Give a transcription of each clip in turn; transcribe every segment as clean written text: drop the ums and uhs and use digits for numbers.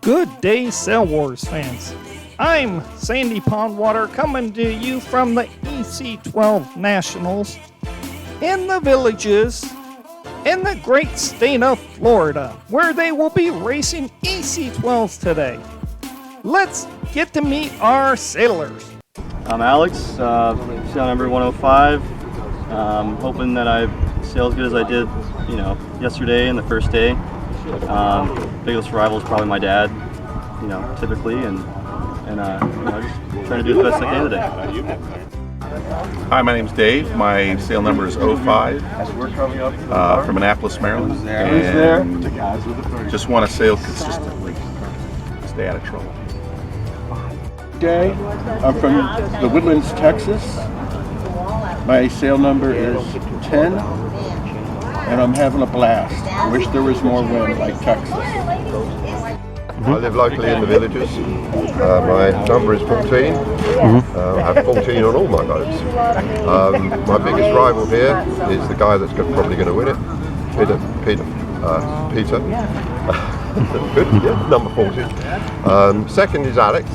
Good day, Sail Wars fans. I'm Sandy Pondwater coming to you from the EC12 Nationals in the Villages in the great state of Florida, where they will be racing EC12s today. Let's get to meet our sailors. I'm Alex, sail number 105. Hoping that I sail as good as I did, yesterday and the first day. Biggest rival is probably my dad, typically, and just trying to do the best I can today. Hi, my name's Dave. My sail number is 05 from Annapolis, Maryland. And just want to sail consistently, stay out of trouble. Day. I'm from the Woodlands, Texas. My sail number is 10, and I'm having a blast. I wish there was more wind like Texas. I live locally in the Villages. My number is 14. I have 14 on all my boats. My biggest rival here is the guy that's probably going to win it, Peter. Good, yeah, number 14. Second is Alex,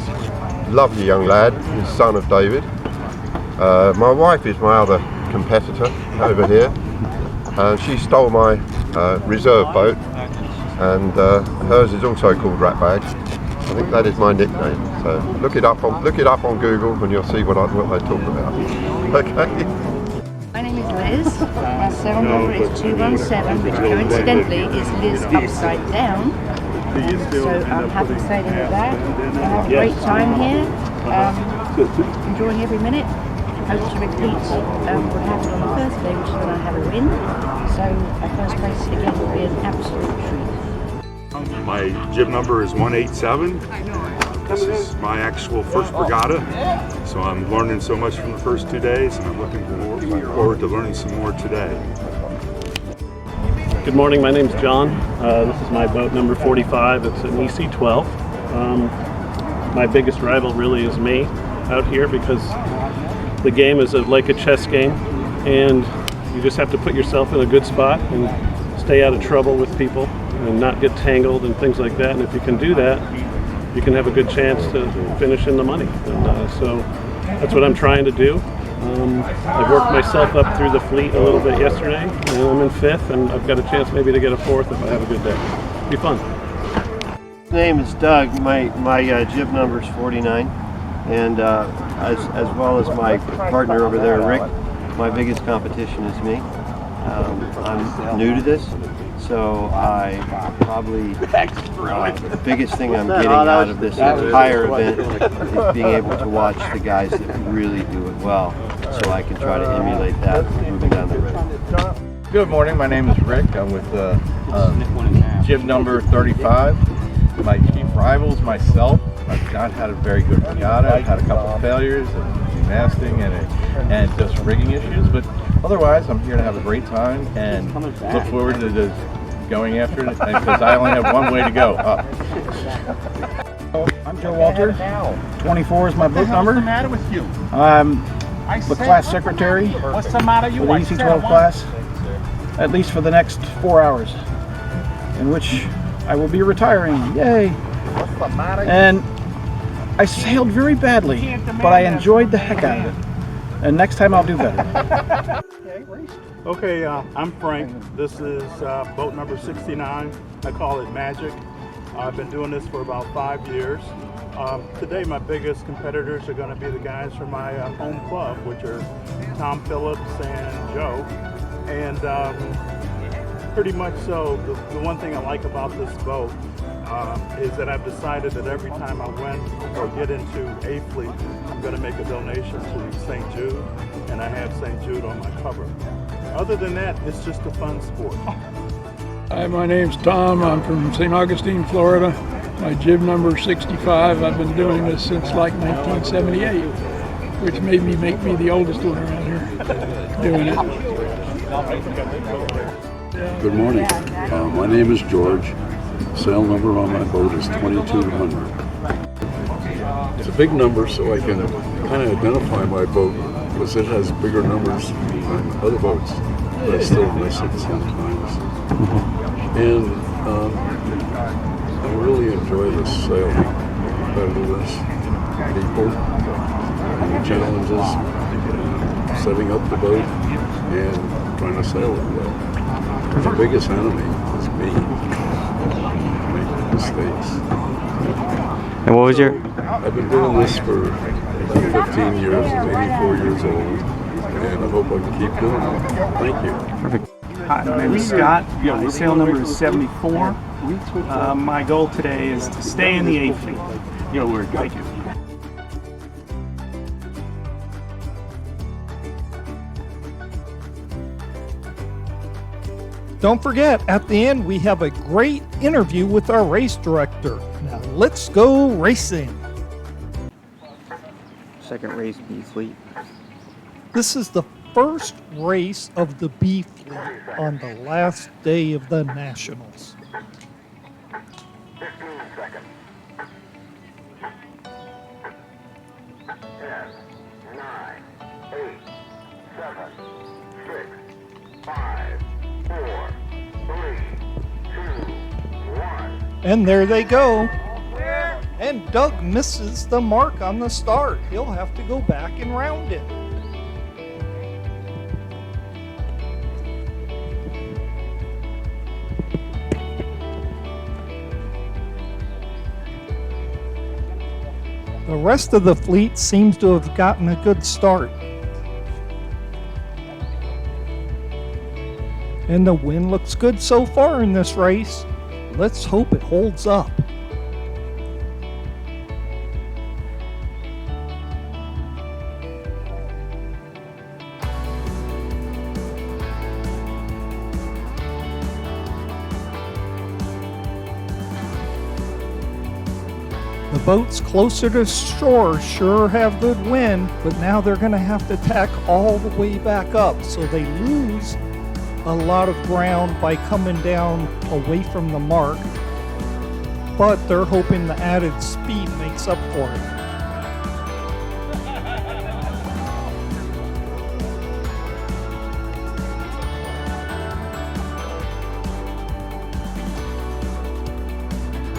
lovely young lad, he's son of David. My wife is my other competitor over here. She stole my reserve boat, and hers is also called Ratbag. I think that is my nickname. So look it up on Google, and you'll see what they talk about. Okay. My name is Liz. My sail number is 217, which coincidentally is Liz upside down. So I'm happy sailing with that. I have a great time here. Enjoying every minute. Hope to repeat what happened on the first day, which is that I have a win. So a first place again will be an absolute treat. My jib number is 187. This is my actual first regatta, so I'm learning so much from the first 2 days, and I'm looking forward to learning some more today. Good morning, my name's John. This is my boat number 45. It's an EC12. My biggest rival really is me out here, because the game is like a chess game, and you just have to put yourself in a good spot and stay out of trouble with people and not get tangled and things like that. And if you can do that, you can have a good chance to finish in the money. And so that's what I'm trying to do. I've worked myself up through the fleet a little bit yesterday, and I'm in 5th, and I've got a chance maybe to get a 4th if I have a good day. It'll be fun. My name is Doug. My jib number is 49, and as well as my partner over there, Rick, my biggest competition is me. I'm new to this, so I probably the biggest thing I'm getting out of this entire event is being able to watch the guys that really do it well, so I can try to emulate that moving down the road. Good morning, my name is Rick. I'm with jib number 35. My chief rivals, myself. I've not had a very good regatta. I've had a couple of failures and masting and just rigging issues, but otherwise I'm here to have a great time and look forward to just going after it, because I only have one way to go, up. I'm Joe Walter. 24 is my boat number. What's the matter with you? I'm the class secretary What's the matter with you? for the EC12 class, at least for the next 4 hours, in which I will be retiring. Yay! What's the matter? And I sailed very badly, but I enjoyed the heck out of it. And next time I'll do better. Okay, I'm Frank. This is boat number 69. I call it Magic. I've been doing this for about 5 years. Today my biggest competitors are going to be the guys from my home club, which are Tom Phillips and Joe. And pretty much so, the one thing I like about this boat is that I've decided that every time I win or get into a fleet, I'm going to make a donation to St. Jude, and I have St. Jude on my cover. Other than that, it's just a fun sport. Hi, my name's Tom. I'm from St. Augustine, Florida. My jib number is 65. I've been doing this since like 1978, which made me make me the oldest one around here doing it. Good morning. My name is George. Sail number on my boat is 2200. It's a big number, so I can kind of identify my boat, because it has bigger numbers than other boats, but I still miss it sometimes. And really enjoy the sailing, competitors, people, and the challenges, setting up the boat and trying to sail it well. The biggest enemy is me, making mistakes. And what was your? I've been doing this for 15 years, I'm 84 years old, and I hope I can keep doing it. Thank you. Perfect. Hi, my name is Scott. My sail number is 74. My goal today is to stay in the A fleet. Thank you. Don't forget, at the end, we have a great interview with our race director. Now, let's go racing. Second race, B fleet. This is the first race of the B fleet on the last day of the Nationals. 15 seconds. 10, 9, 8, 7, 6, 5, 4, 3, 2, 1. And there they go. And Doug misses the mark on the start. He'll have to go back and round it. The rest of the fleet seems to have gotten a good start. And the wind looks good so far in this race. Let's hope it holds up. The boats closer to shore sure have good wind, but now they're going to have to tack all the way back up, so they lose a lot of ground by coming down away from the mark, but they're hoping the added speed makes up for it.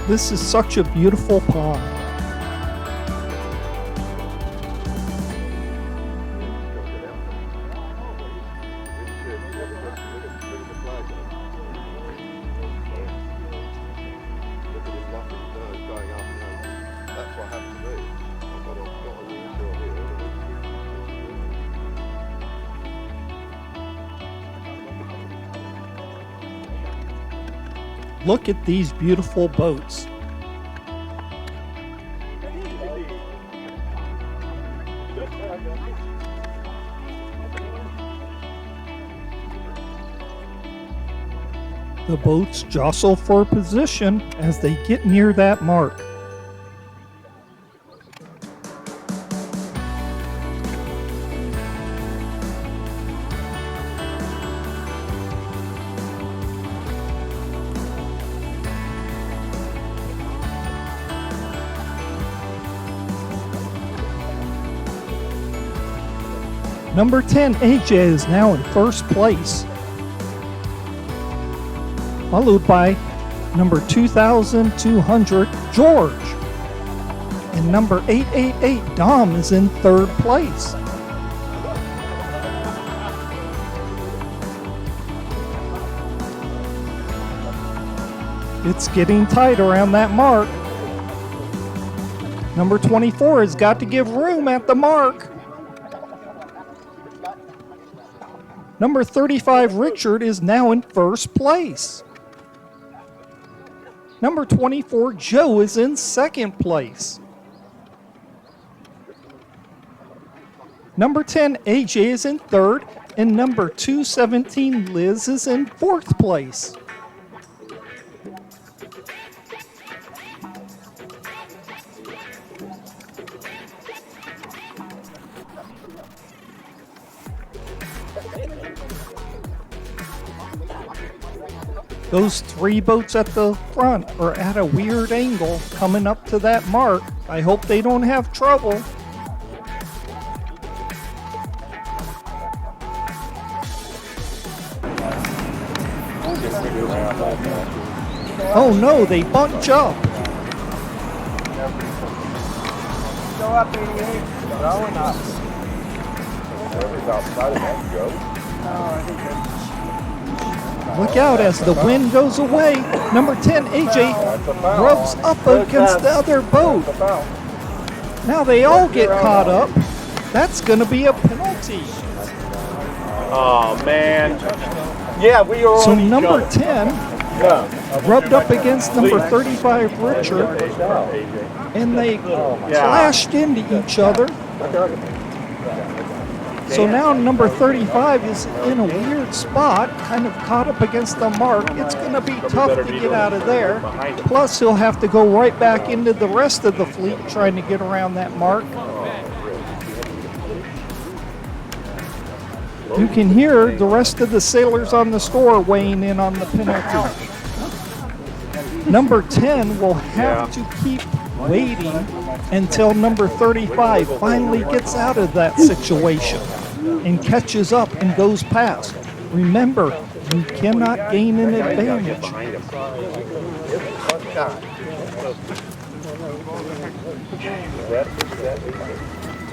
This is such a beautiful pond. Look at these beautiful boats. The boats jostle for position as they get near that mark. Number 10, AJ, is now in first place, followed by number 2,200, George. And number 888, Dom, is in third place. It's getting tight around that mark. Number 24 has got to give room at the mark. Number 35, Richard, is now in first place. Number 24, Joe, is in second place. Number 10, AJ, is in third. And number 217, Liz, is in fourth place. Those three boats at the front are at a weird angle coming up to that mark. I hope they don't have trouble. Oh no, they bunch up. Go up, 88. Going up. Whoever's outside of that, Joe. Look out as the wind goes away. Number 10, AJ, rubs up against the other boat. Now they all get caught up. That's going to be a penalty. Oh, man. Yeah, we are So on each number other. 10 rubbed up against number 35, Richard, and they clashed into each other. So now number 35 is in a weird spot, kind of caught up against the mark. It's going to be tough to get out of there. Plus, he'll have to go right back into the rest of the fleet trying to get around that mark. You can hear the rest of the sailors on the store weighing in on the penalty. Number 10 will have to keep waiting until number 35 finally gets out of that situation and catches up and goes past. Remember, you cannot gain an advantage.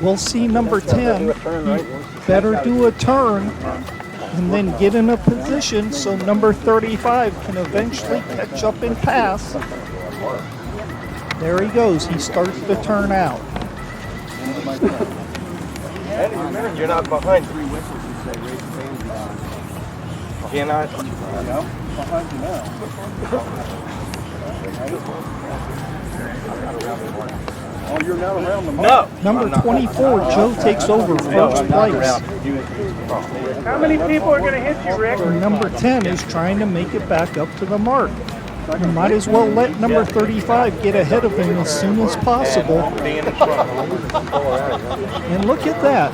We'll see number 10 better do a turn and then get in a position so number 35 can eventually catch up and pass. There he goes. He starts to turn out. You're not behind. Cannot. Oh, you're not around the No. Number 24, Joe takes over first place. How many people are going to hit you, Rick? And number 10 is trying to make it back up to the mark. You might as well let number 35 get ahead of him as soon as possible. And look at that.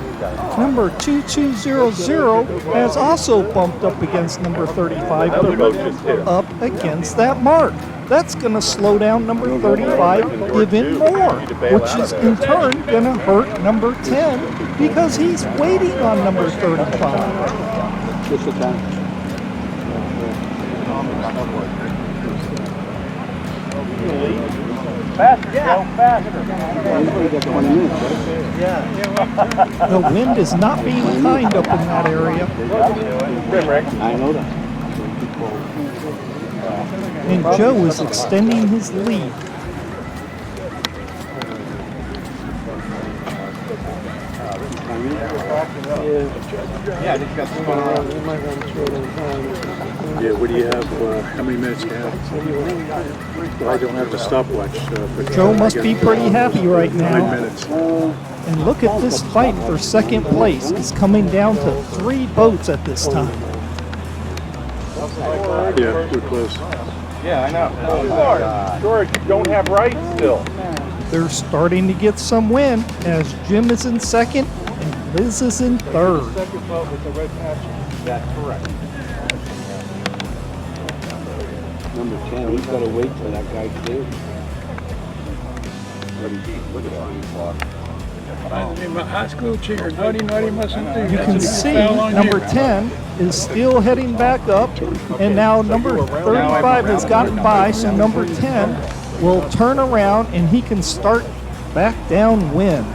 Number 2200 has also bumped up against number 35, up against that mark. That's going to slow down number 35 even more, which is in turn going to hurt number 10 because he's waiting on number 35. Faster, Joe, faster. The wind is not being kind up in that area. I know that. And Joe is extending his lead. Yeah, I think that's Yeah, what do you have? How many minutes do you have? Well, I don't have the stopwatch. But Joe must be pretty happy right 9 now. minutes. And look at this fight for second place. It's coming down to 3 boats at this time. Yeah, we're close. Yeah, I know. George, you don't have rights still. They're starting to get some wind as Jim is in second and Liz is in third. Second boat with the red patch. That's correct. Number 10, we've got to wait for that guy to do. In my high school cheer, naughty, mustn't do. You can see number 10 is still heading back up, and now number 35 has gotten by, so number 10 will turn around and he can start back downwind.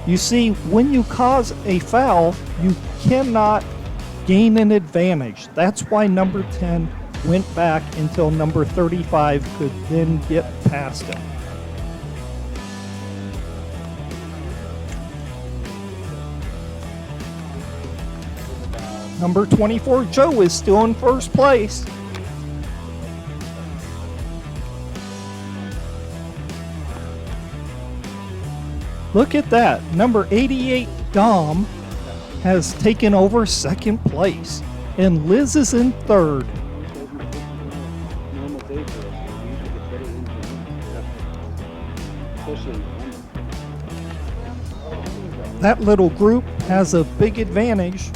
You see, when you cause a foul, you cannot gain an advantage. That's why number 10 went back until number 35 could then get past him. Number 24, Joe, is still in first place. Look at that. Number 88, Dom, has taken over second place. And Liz is in third. That little group has a big advantage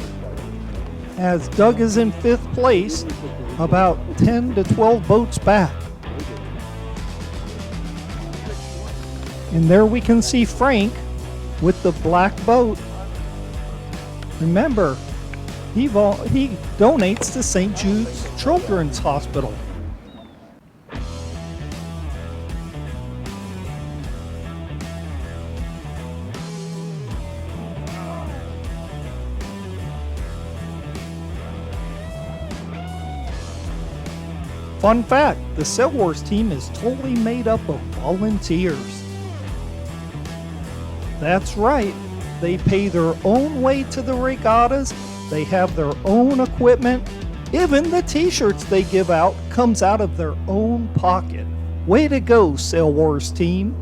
as Doug is in 5th place, about 10 to 12 boats back. And there we can see Frank with the black boat. Remember, he donates to St. Jude's Children's Hospital. Fun fact, the Sail Wars team is totally made up of volunteers. That's right, they pay their own way to the regattas, they have their own equipment, even the t-shirts they give out comes out of their own pocket. Way to go, Sail Wars team.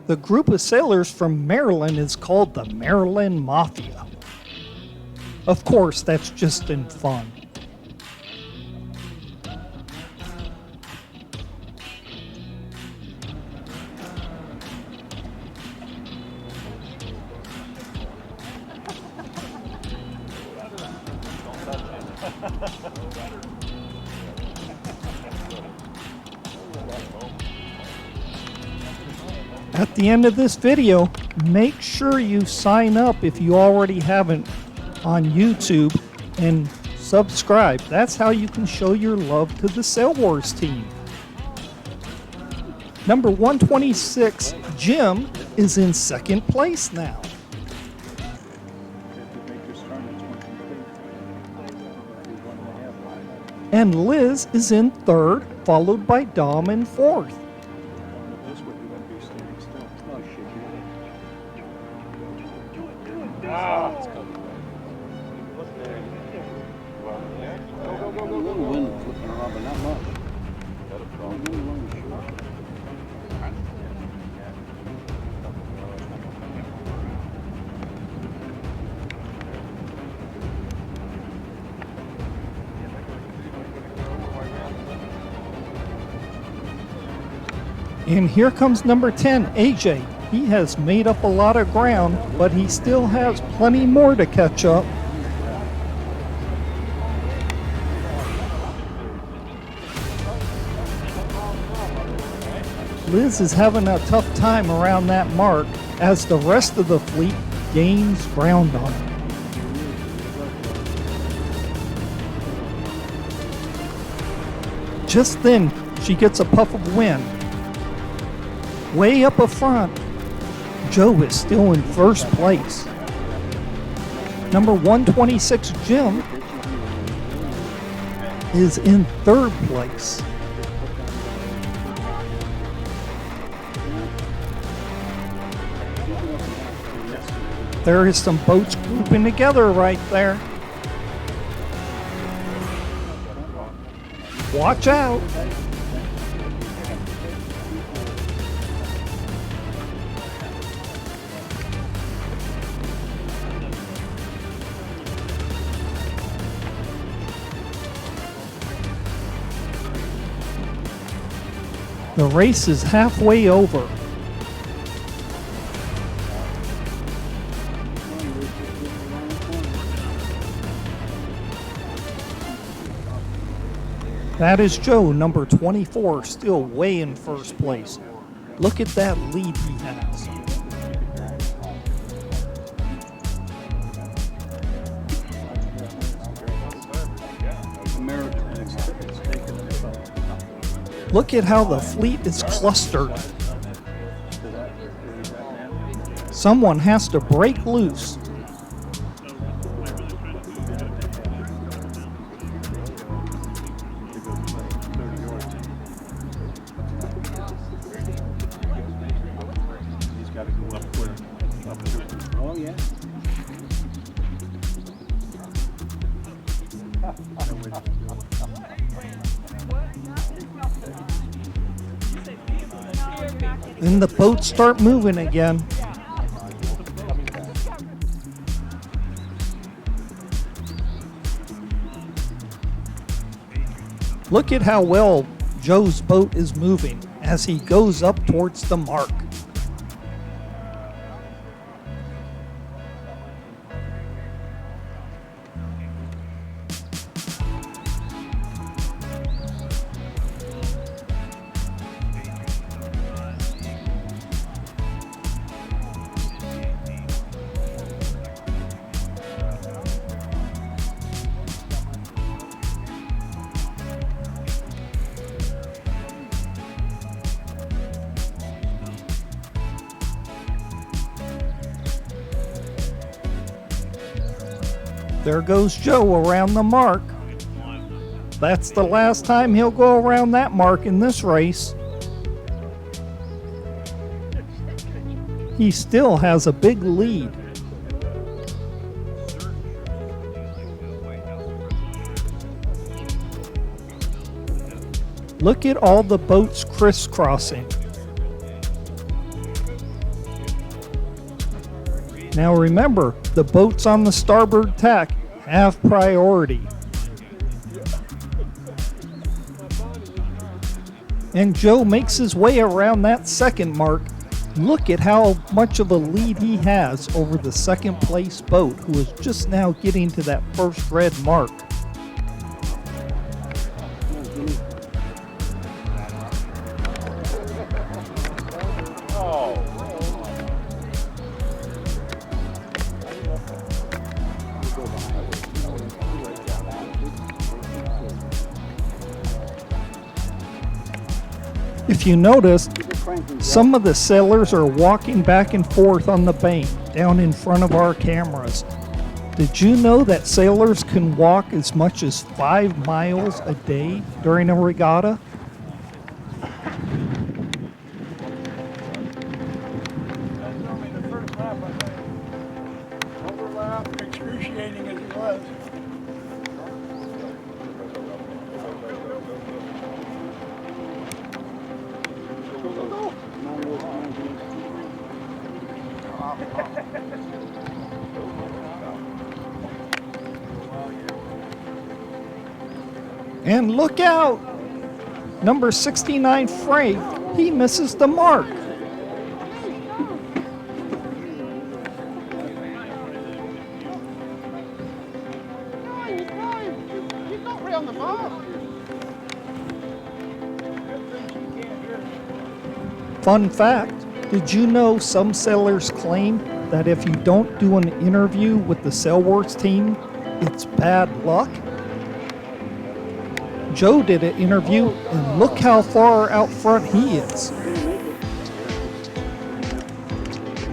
The group of sailors from Maryland is called the Maryland Mafia. Of course, that's just in fun. At the end of this video, make sure you sign up if you already haven't on YouTube and subscribe. That's how you can show your love to the Sail Wars team. Number 126, Jim, is in second place now. And Liz is in third, followed by Dom in fourth. And here comes number 10, AJ. He has made up a lot of ground, but he still has plenty more to catch up. Liz is having a tough time around that mark as the rest of the fleet gains ground on her. Just then, she gets a puff of wind. Way up front, Joe is still in first place. Number 126, Jim, is in third place. There is some boats grouping together right there. Watch out! The race is halfway over. That is Joe, number 24, still way in first place. Look at that lead he has. Look at how the fleet is clustered. Someone has to break loose. Oh, yeah. Then the boats start moving again. Look at how well Joe's boat is moving as he goes up towards the mark. There goes Joe around the mark. That's the last time he'll go around that mark in this race. He still has a big lead. Look at all the boats crisscrossing. Now remember, the boats on the starboard tack have priority. And Joe makes his way around that second mark. Look at how much of a lead he has over the second place boat, who is just now getting to that first red mark. If you noticed, some of the sailors are walking back and forth on the bank down in front of our cameras. Did you know that sailors can walk as much as 5 miles a day during a regatta? Excruciating as it was. And look out! Number 69 Frank, he misses the mark. Fun fact, did you know some sailors claim that if you don't do an interview with the Sailworks team, it's bad luck? Joe did an interview, and look how far out front he is.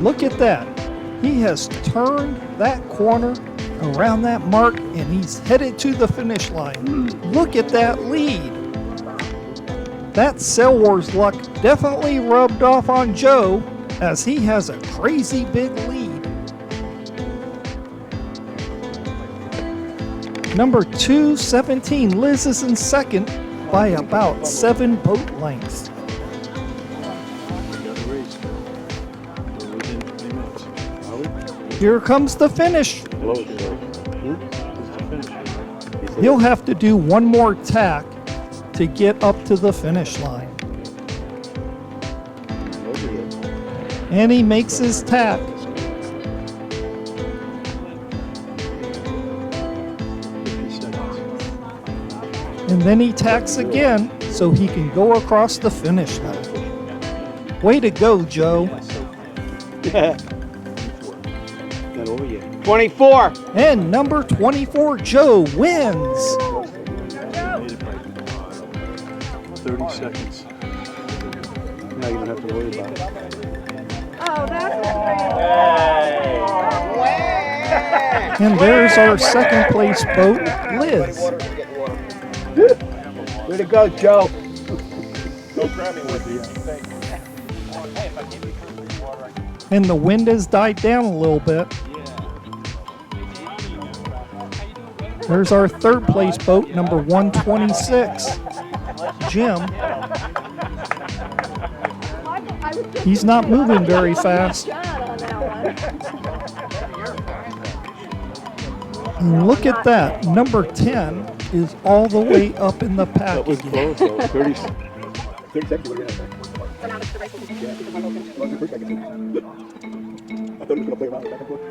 Look at that. He has turned that corner around that mark, and he's headed to the finish line. Look at that lead. That Sailwars luck definitely rubbed off on Joe, as he has a crazy big lead. Number 217, Liz is in second by about 7 boat lengths. Here comes the finish. He'll have to do one more tack to get up to the finish line. And he makes his tack. And then he tacks again so he can go across the finish line. Way to go, Joe. 24. And number 24, Joe, wins. 30 seconds. Now you don't have to worry about it. Oh, that's And there's our second place boat, Liz. Way to go, Joe. Don't grab me with you. And the wind has died down a little bit. There's our third place boat, number 126, Jim. He's not moving very fast. And look at that, number 10 is all the way up in the pack. That was again. close, though. 30 seconds. I thought he was going to play around back and forth.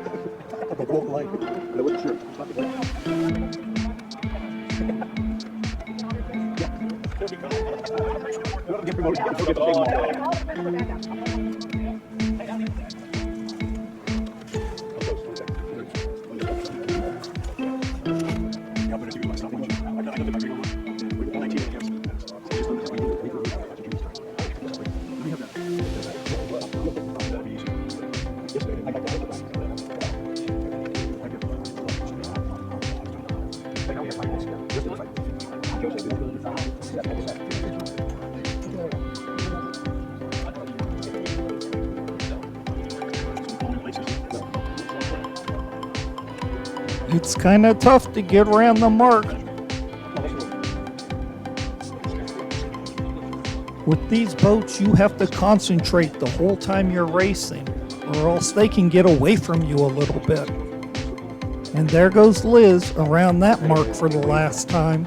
I thought walk the line. I wasn't sure. Get promoted. Get It's kind of tough to get around the mark. With these boats, you have to concentrate the whole time you're racing, or else they can get away from you a little bit. And there goes Liz around that mark for the last time.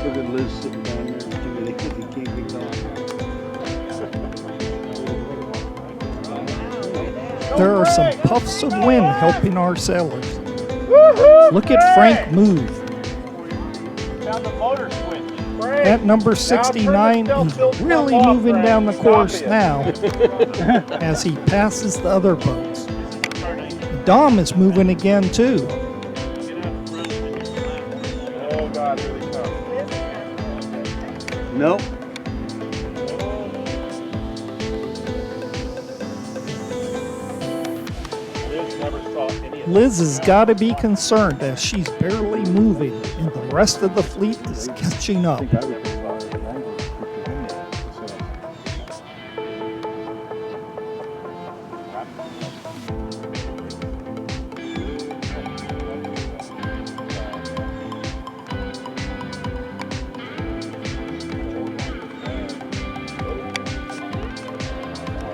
Look at Liz sitting down there. He can't get going. There are some puffs of wind helping our sailors. Look at Frank move. Found the motor switch. At number 69, he's really moving down the course now as he passes the other boats. Dom is moving again too. Oh God, here they come. Nope. Liz has got to be concerned as she's barely moving and the rest of the fleet is catching up.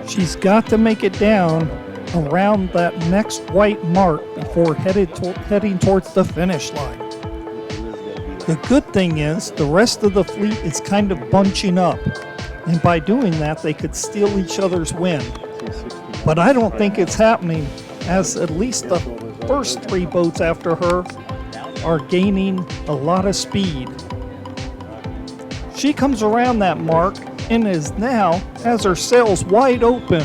She's got to make it down around that next white mark before heading towards the finish line. The good thing is the rest of the fleet is kind of bunching up, and by doing that they could steal each other's wind. But I don't think it's happening, as at least the first three boats after her are gaining a lot of speed. She comes around that mark and is now has her sails wide open,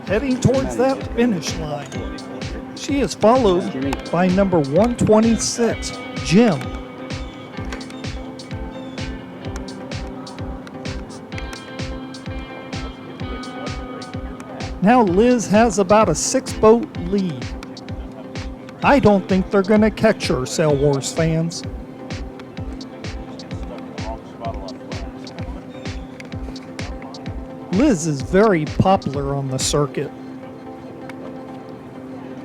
heading towards that finish line. She is followed by number 126, Jim. Now Liz has about a 6-boat lead. I don't think they're going to catch her, Sail Wars fans. Liz is very popular on the circuit.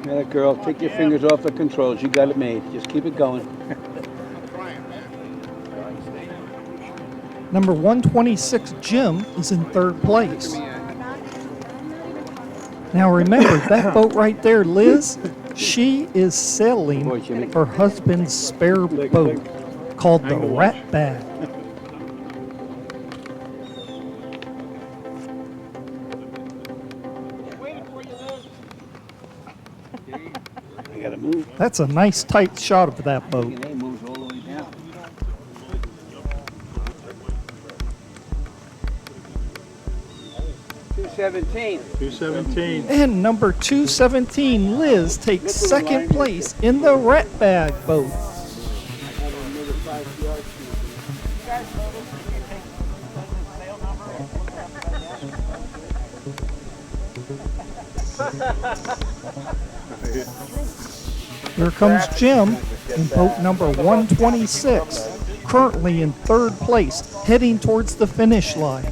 Yeah, girl, take your fingers off the controls. You got it made. Just keep it going. Number 126, Jim, is in third place. Now remember, that boat right there, Liz, she is sailing her husband's spare boat called the Rat Bag. I gotta move. That's a nice tight shot of that boat. Moves all the way down. 217. And number 217, Liz, takes second place in the Rat Bag boat. Here comes Jim in boat number 126, currently in third place, heading towards the finish line.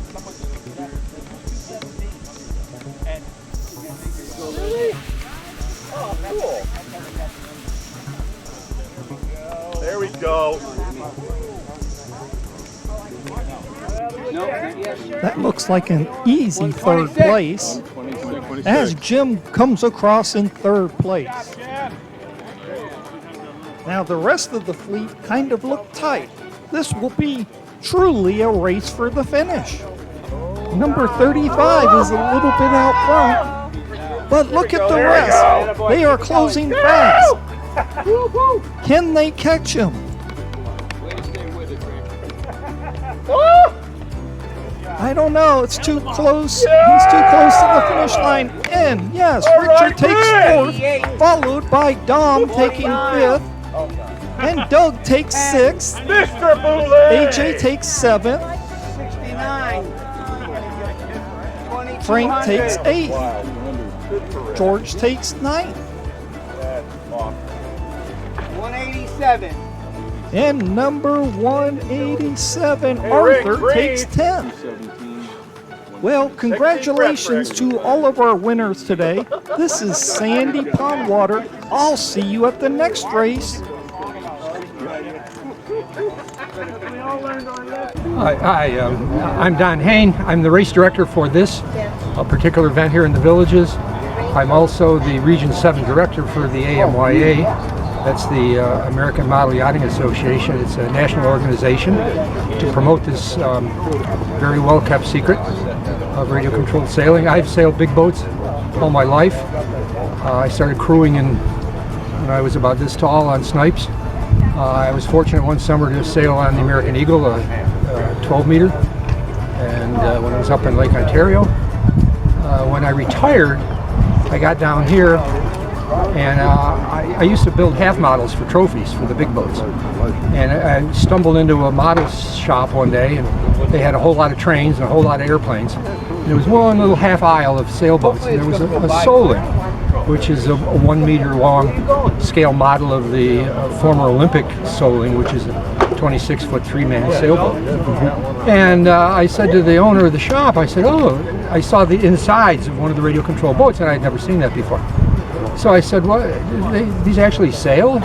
There we go. That looks like an easy third place as Jim comes across in third place. Now the rest of the fleet kind of look tight. This will be truly a race for the finish. Number 35 is a little bit out front, but look at the rest. They are closing fast. Can they catch him? I don't know. It's too close. He's too close to the finish line. And yes, Richard takes fourth, followed by Dom taking fifth. And Doug takes sixth. Mr. Boulay! AJ takes seventh. 69. Frank takes eighth. George takes ninth. 187. And number 187, Arthur, takes 10th. Well, congratulations to all of our winners today. This is Sandy Pondwater. I'll see you at the next race. Hi, I'm Don Hain. I'm the race director for this particular event here in the Villages. I'm also the Region 7 director for the AMYA. That's the American Model Yachting Association. It's a national organization to promote this very well-kept secret of radio-controlled sailing. I've sailed big boats all my life. I started crewing when I was about this tall on Snipes. I was fortunate one summer to sail on the American Eagle, a 12-meter, and when I was up in Lake Ontario. When I retired, I got down here, and I used to build half models for trophies for the big boats. And I stumbled into a model shop one day, and they had a whole lot of trains and a whole lot of airplanes. And there was one little half aisle of sailboats, and there was a Soling, which is a 1 meter long scale model of the former Olympic Soling, which is a 26-foot 3-man sailboat. And I said to the owner of the shop, I said, oh, I saw the insides of one of the radio control boats, and I'd never seen that before. So I said, what, these actually sail?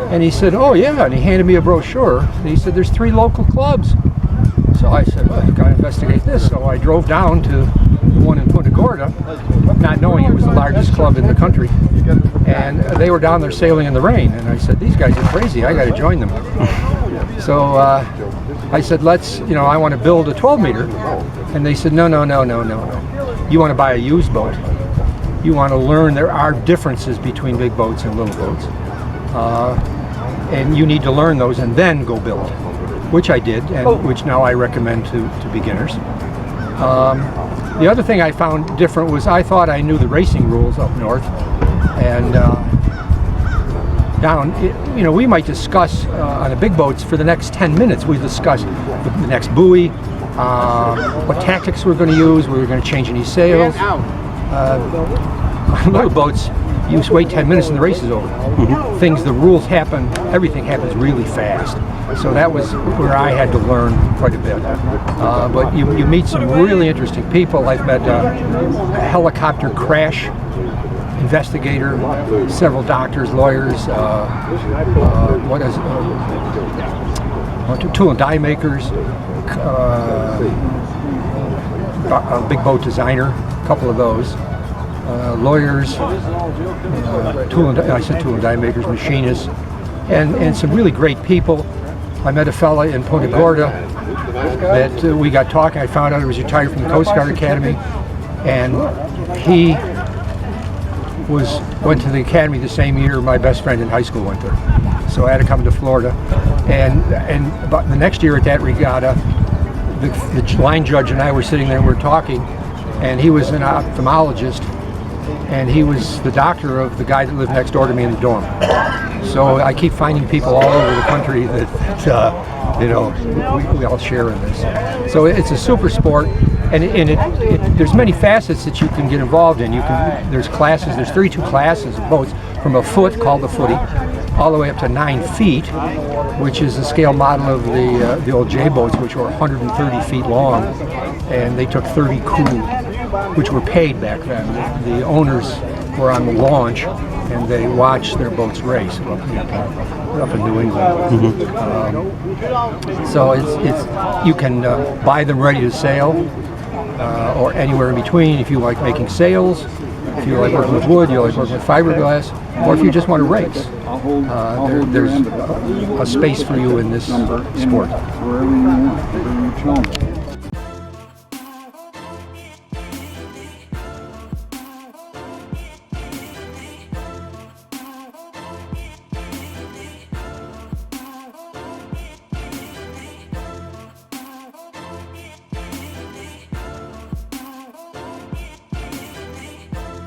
And he said, oh yeah, and he handed me a brochure, and he said, there's 3 local clubs. So I said, well, I've got to investigate this. So I drove down to the one in Punta Gorda, not knowing it was the largest club in the country. And they were down there sailing in the rain. And I said, these guys are crazy, I got to join them. So I said, I want to build a 12-meter. And they said, no. You want to buy a used boat. You want to learn there are differences between big boats and little boats. And you need to learn those and then go build, which I did, and which now I recommend to beginners. The other thing I found different was I thought I knew the racing rules up north, and down, we might discuss on the big boats for the next 10 minutes. We discuss the next buoy, what tactics we're going to use, we were going to change any sails. Little boats, you wait 10 minutes and the race is over. The rules happen, everything happens really fast. So that was where I had to learn quite a bit. But you meet some really interesting people. I've met a helicopter crash investigator, several doctors, lawyers, tool and die makers, a big boat designer, a couple of those. Lawyers, tool and die makers, machinists, and some really great people. I met a fella in Punta Gorda that we got talking. I found out he was retired from the Coast Guard Academy, and he went to the academy the same year my best friend in high school went there. So I had to come to Florida, and about the next year at that regatta, the line judge and I were sitting there and we were talking, and he was an ophthalmologist, and he was the doctor of the guy that lived next door to me in the dorm. So I keep finding people all over the country that we all share in this. So it's a super sport, and there's many facets that you can get involved in. There's classes. There's 32 classes of boats, from a foot called the footy, all the way up to 9 feet, which is a scale model of the old J boats, which were 130 feet long, and they took 30 crew, which were paid back then. The owners were on the launch, and they watched their boats race up in New England. So you can buy them ready to sail, or anywhere in between. If you like making sails, if you like working with wood, you like working with fiberglass, or if you just want to race, there's a space for you in this sport.